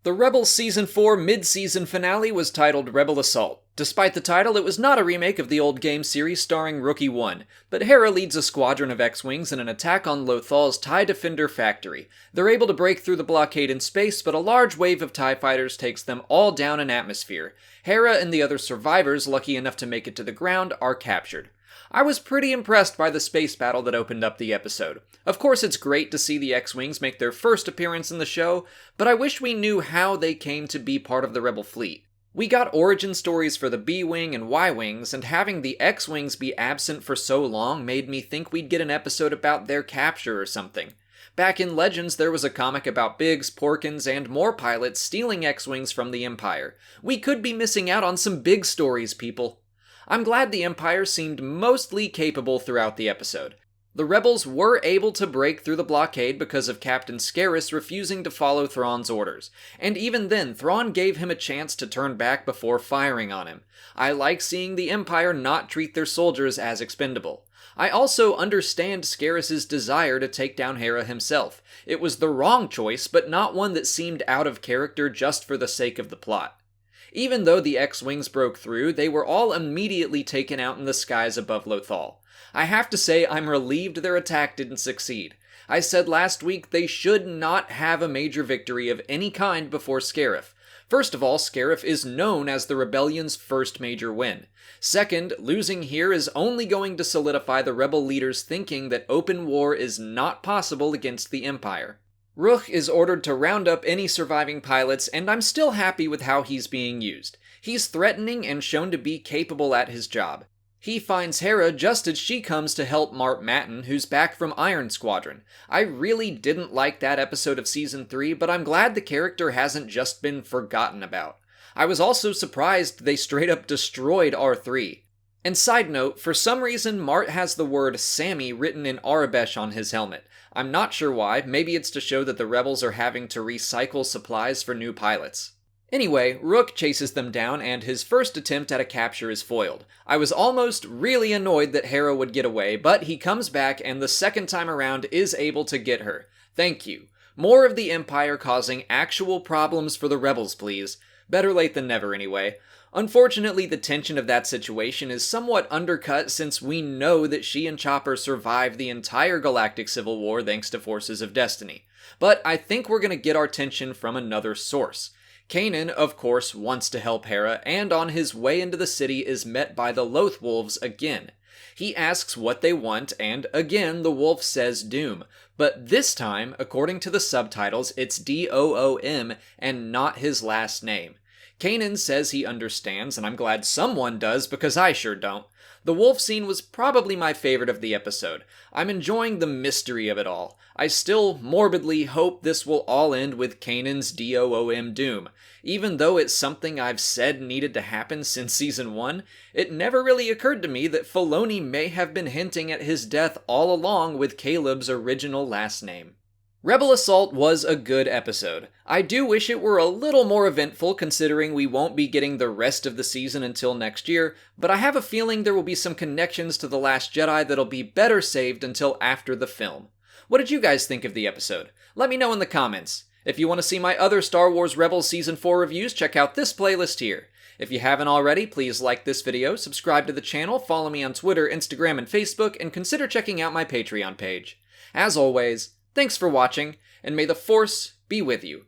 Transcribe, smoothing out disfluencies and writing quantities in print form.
The Rebels Season 4 mid-season finale was titled Rebel Assault. Despite the title, it was not a remake of the old game series starring Rookie 1, but Hera leads a squadron of X-Wings in an attack on Lothal's TIE Defender factory. They're able to break through the blockade in space, but a large wave of TIE fighters takes them all down in atmosphere. Hera and the other survivors, lucky enough to make it to the ground, are captured. I was pretty impressed by the space battle that opened up the episode. Of course, it's great to see the X-Wings make their first appearance in the show, but I wish we knew how they came to be part of the Rebel fleet. We got origin stories for the B-Wing and Y-Wings, and having the X-Wings be absent for so long made me think we'd get an episode about their capture or something. Back in Legends, there was a comic about Biggs, Porkins, and more pilots stealing X-Wings from the Empire. We could be missing out on some big stories, people. I'm glad the Empire seemed mostly capable throughout the episode. The Rebels were able to break through the blockade because of Captain Scarus refusing to follow Thrawn's orders, and even then Thrawn gave him a chance to turn back before firing on him. I like seeing the Empire not treat their soldiers as expendable. I also understand Scarus's desire to take down Hera himself. It was the wrong choice, but not one that seemed out of character just for the sake of the plot. Even though the X-Wings broke through, they were all immediately taken out in the skies above Lothal. I have to say I'm relieved their attack didn't succeed. I said last week they should not have a major victory of any kind before Scarif. First of all, Scarif is known as the Rebellion's first major win. Second, losing here is only going to solidify the Rebel leaders thinking that open war is not possible against the Empire. Rukh is ordered to round up any surviving pilots, and I'm still happy with how he's being used. He's threatening and shown to be capable at his job. He finds Hera just as she comes to help Mart Matin, who's back from Iron Squadron. I really didn't like that episode of Season 3, but I'm glad the character hasn't just been forgotten about. I was also surprised they straight up destroyed R3. And side note, for some reason Mart has the word Sammy written in Arabesh on his helmet. I'm not sure why, maybe it's to show that the Rebels are having to recycle supplies for new pilots. Anyway, Rukh chases them down and his first attempt at a capture is foiled. I was almost really annoyed that Hera would get away, but he comes back and the second time around is able to get her. Thank you. More of the Empire causing actual problems for the Rebels, please. Better late than never anyway. Unfortunately, the tension of that situation is somewhat undercut since we know that she and Chopper survived the entire galactic civil war thanks to Forces of Destiny. But I think we're gonna get our tension from another source. Kanan, of course, wants to help Hera, and on his way into the city is met by the Loth Wolves again. He asks what they want, and again the wolf says doom. But this time, according to the subtitles, it's D-O-O-M and not his last name. Kanan says he understands, and I'm glad someone does because I sure don't. The wolf scene was probably my favorite of the episode. I'm enjoying the mystery of it all. I still morbidly hope this will all end with Kanan's DOOM doom. Even though it's something I've said needed to happen since Season 1, it never really occurred to me that Filoni may have been hinting at his death all along with Caleb's original last name. Rebel Assault was a good episode. I do wish it were a little more eventful considering we won't be getting the rest of the season until next year, but I have a feeling there will be some connections to The Last Jedi that'll be better saved until after the film. What did you guys think of the episode? Let me know in the comments. If you want to see my other Star Wars Rebels Season 4 reviews, check out this playlist here. If you haven't already, please like this video, subscribe to the channel, follow me on Twitter, Instagram, and Facebook, and consider checking out my Patreon page. As always, thanks for watching, and may the Force be with you.